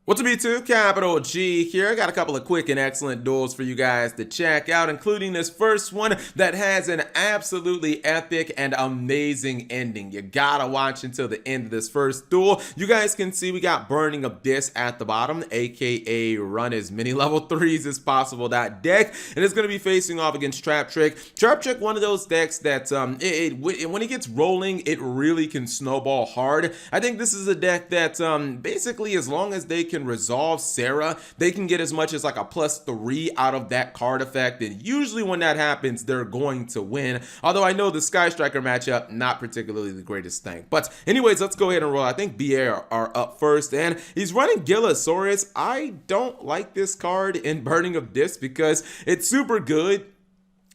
What's up, YouTube? Capital G here. I got a couple of quick and excellent duels for you guys to check out, including this first one that has an absolutely epic and amazing ending. You gotta watch until the end of this first duel. You guys can see we got Burning Abyss at the bottom, aka run as many level 3s as possible that deck, and it's gonna be facing off against Trap Trick. Trap Trick, one of those decks that when it gets rolling, it really can snowball hard. I think this is a deck that basically, as long as they can resolve Sarah, they can get as much as like a +3 out of that card effect, and usually when that happens, they're going to win. Although I know the Sky Striker matchup, not particularly the greatest thing. But anyways, let's go ahead and roll. I think BA are up first, and he's running Gillosaurus. I don't like this card in Burning Abyss because it's super good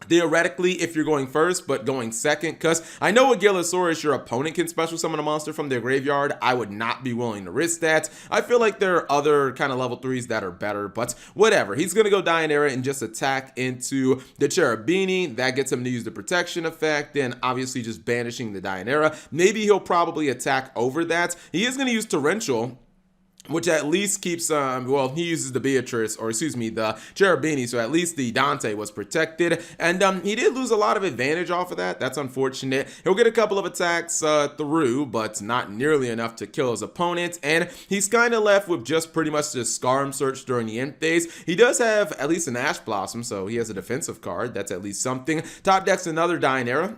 theoretically if you're going first, but going second, because I know with Gillosaurus your opponent can special summon a monster from their graveyard. I would not be willing to risk that. I feel like there are other kind of level 3s that are better, but whatever. He's gonna go Dianera and just attack into the Cherubini. That gets him to use the protection effect, and obviously just banishing the Dianera. Maybe he'll probably attack over that. He is gonna use Torrential, which at least keeps, well, he uses the Beatrice, or excuse me, the Cherubini, so at least the Dante was protected, and he did lose a lot of advantage off of that. That's unfortunate. He'll get a couple of attacks through, but not nearly enough to kill his opponent, and he's kind of left with just pretty much the Scarm Search during the end phase. He does have at least an Ash Blossom, so he has a defensive card. That's at least something. Top deck's another Dianera.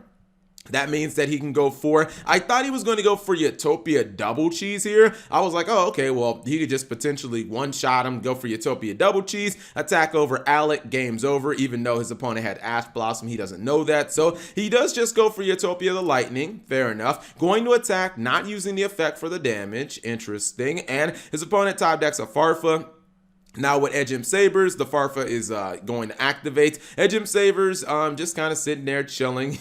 That means that he can go for, I thought he was going to go for Utopia Double Cheese here. I was like, oh, okay, well, he could just potentially one-shot him, go for Utopia Double Cheese, attack over Alec, game's over, even though his opponent had Ash Blossom. He doesn't know that, so he does just go for Utopia the Lightning. Fair enough. Going to attack, not using the effect for the damage. Interesting. And his opponent top decks a Farfa. Now with Edgem Sabers, the Farfa is going to activate. Edgem Sabers just kind of sitting there chilling.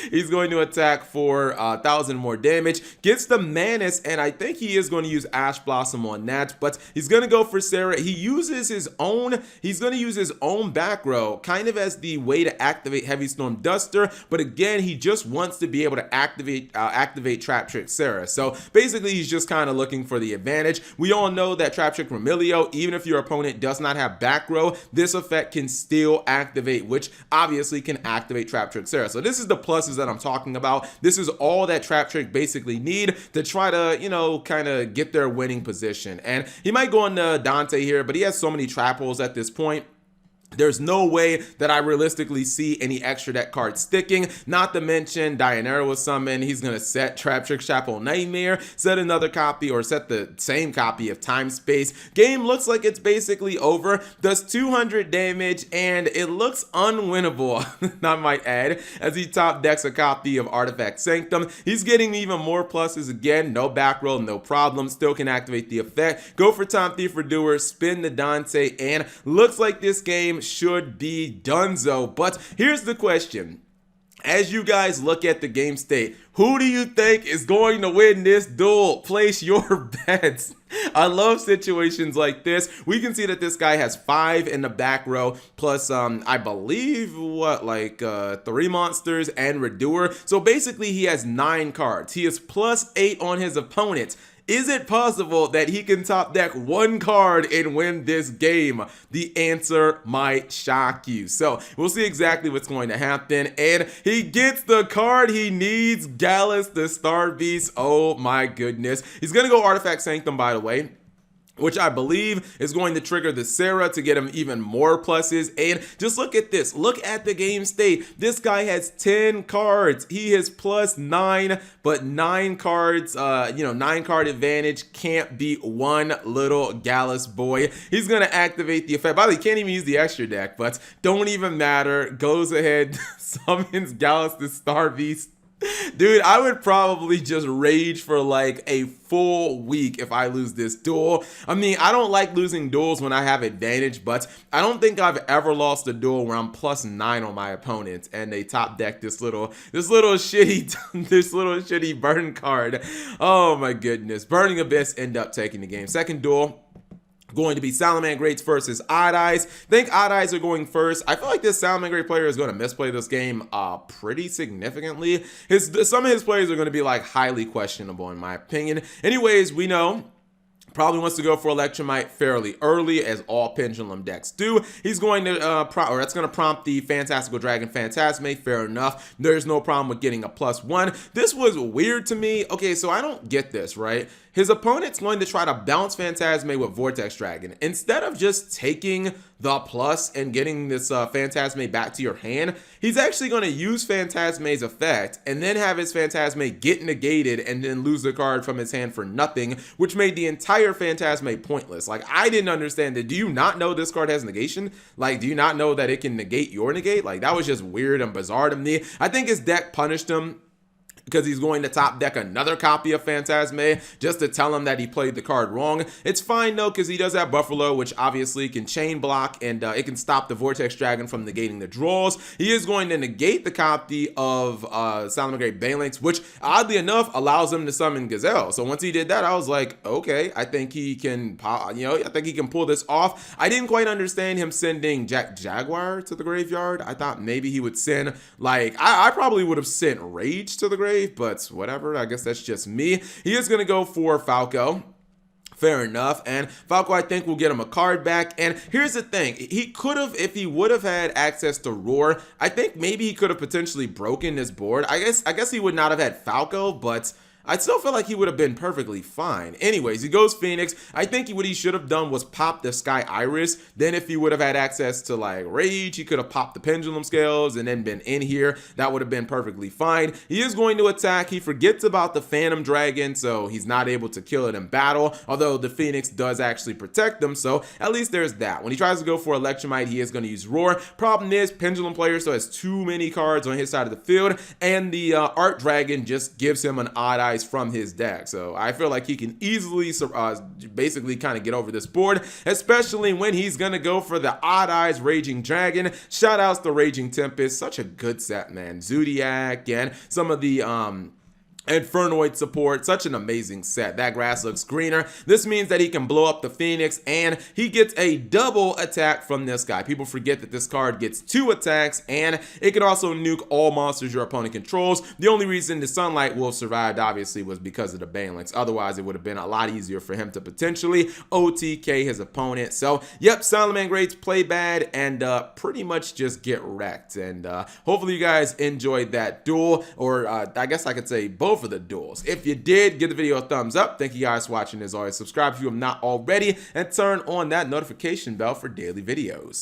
He's going to attack for 1,000 more damage. Gets the Manus, and I think he is going to use Ash Blossom on that, but he's going to go for Sarah. He uses his own, he's going to use his own back row kind of as the way to activate Heavy Storm Duster, but again, he just wants to be able to activate Trap Trick Sarah. So basically, he's just kind of looking for the advantage. We all know that Trap Trick Remilio, even if you're opponent does not have back row, this effect can still activate, which obviously can activate Trap Trick Sarah. So this is the pluses that I'm talking about. This is all that Trap Trick basically need to try to, you know, kind of get their winning position. And he might go into Dante here, but he has so many trap holes at this point. There's no way that I realistically see any extra deck cards sticking. Not to mention Dianera was summoned. He's going to set Trap Trick Chapel Nightmare, set another copy, or set the same copy of Time Space. Game looks like it's basically over. Does 200 damage, and it looks unwinnable, I might add, as he top decks a copy of Artifact Sanctum. He's getting even more pluses again. No back roll, no problem. Still can activate the effect. Go for Time Thief Redoer, spin the Dante, and looks like this game should be donezo. But here's the question. As you guys look at the game state, who do you think is going to win this duel? Place your bets. I love situations like this. We can see that this guy has 5 in the back row, plus I believe what, like 3 monsters and Redoer. So basically he has 9 cards. He is +8 on his opponent. Is it possible that he can top deck 1 card and win this game? The answer might shock you. So we'll see exactly what's going to happen. And he gets the card he needs, Gallus the Star Beast. Oh my goodness. He's going to go Artifact Sanctum, by the way, which I believe is going to trigger the Sarah to get him even more pluses. And just look at this. Look at the game state. This guy has 10 cards. He is +9, but 9 cards, 9 card advantage can't beat one little Gallus boy. He's going to activate the effect. By the way, he can't even use the extra deck, but don't even matter. Goes ahead, summons Gallus the Star Beast. Dude, I would probably just rage for like a full week if I lose this duel. I mean, I don't like losing duels when I have advantage, but I don't think I've ever lost a duel where I'm +9 on my opponent and they top deck this little shitty burn card. Oh my goodness. Burning Abyss end up taking the game. Second duel going to be Salamangreats versus Odd Eyes. I think Odd Eyes are going first. I feel like this Salamangreat player is going to misplay this game pretty significantly. Some of his plays are going to be like highly questionable in my opinion. Anyways, we know Probably wants to go for Electrumite fairly early, as all Pendulum decks do. He's going to, that's going to prompt the Fantastical Dragon Phantasme. Fair enough. There's no problem with getting a +1. This was weird to me. Okay, so I don't get this, right? His opponent's going to try to bounce Phantasme with Vortex Dragon. Instead of just taking the plus and getting this Phantasme back to your hand, he's actually going to use Phantasme's effect and then have his Phantasme get negated and then lose the card from his hand for nothing, which made the entire Phantasme pointless. Like, I didn't understand that. Do you not know this card has negation? Like, do you not know that it can negate your negate? Like, that was just weird and bizarre to me. I think his deck punished him because he's going to top deck another copy of Phantasme just to tell him that he played the card wrong. It's fine though, because he does have Buffalo, which obviously can chain block, and it can stop the Vortex Dragon from negating the draws. He is going to negate the copy of Salamangreat Banelings, which oddly enough allows him to summon Gazelle. So once he did that, I was like, okay, I think he can, I think he can pull this off. I didn't quite understand him sending Jaguar to the graveyard. I thought maybe he would send, like, I probably would have sent Rage to the graveyard, but whatever, I guess that's just me. He is going to go for Falco. Fair enough. And Falco, I think, will get him a card back. And here's the thing. He could have, if he would have had access to Roar, I think maybe he could have potentially broken this board. I guess he would not have had Falco, but I still feel like he would have been perfectly fine. Anyways, he goes Phoenix. I think what he should have done was pop the Sky Iris. Then if he would have had access to like Rage, he could have popped the Pendulum Scales and then been in here. That would have been perfectly fine. He is going to attack. He forgets about the Phantom Dragon, so he's not able to kill it in battle, although the Phoenix does actually protect them, so at least there's that. When he tries to go for Electrumite, he is going to use Roar. Problem is, Pendulum player still has too many cards on his side of the field, and the Art Dragon just gives him an odd eye from his deck. So I feel like he can easily basically kind of get over this board, especially when he's gonna go for the Odd Eyes Raging Dragon. Shout outs to Raging Tempest, such a good set, man. Zodiac and some of the Infernoid support, such an amazing set. That grass looks greener. This means that he can blow up the Phoenix, and he gets a double attack from this guy. People forget that this card gets 2 attacks, and it can also nuke all monsters your opponent controls. The only reason the Sunlight Wolf survived, obviously, was because of the Banelings. Otherwise, it would have been a lot easier for him to potentially OTK his opponent. So, yep, Salamangreats play bad and pretty much just get wrecked. And hopefully you guys enjoyed that duel, or I guess I could say both of the duels. If you did, give the video a thumbs up. Thank you guys for watching. As always, subscribe if you have not already, and turn on that notification bell for daily videos.